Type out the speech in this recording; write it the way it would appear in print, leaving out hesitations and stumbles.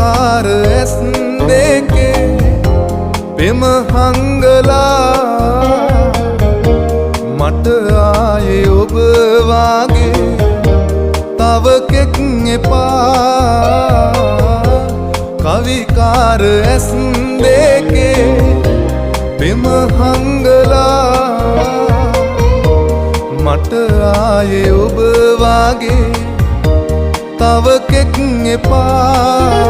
කවිකාර ඇස් දෙකේ පෙම හංගලා මට ආයේ ඔබ වාගේ තව කෙක් එපා කවිකාර ඇස් දෙකේ පෙම හංගලා මට ආයේ ඔබ වාගේ තව කෙක් එපා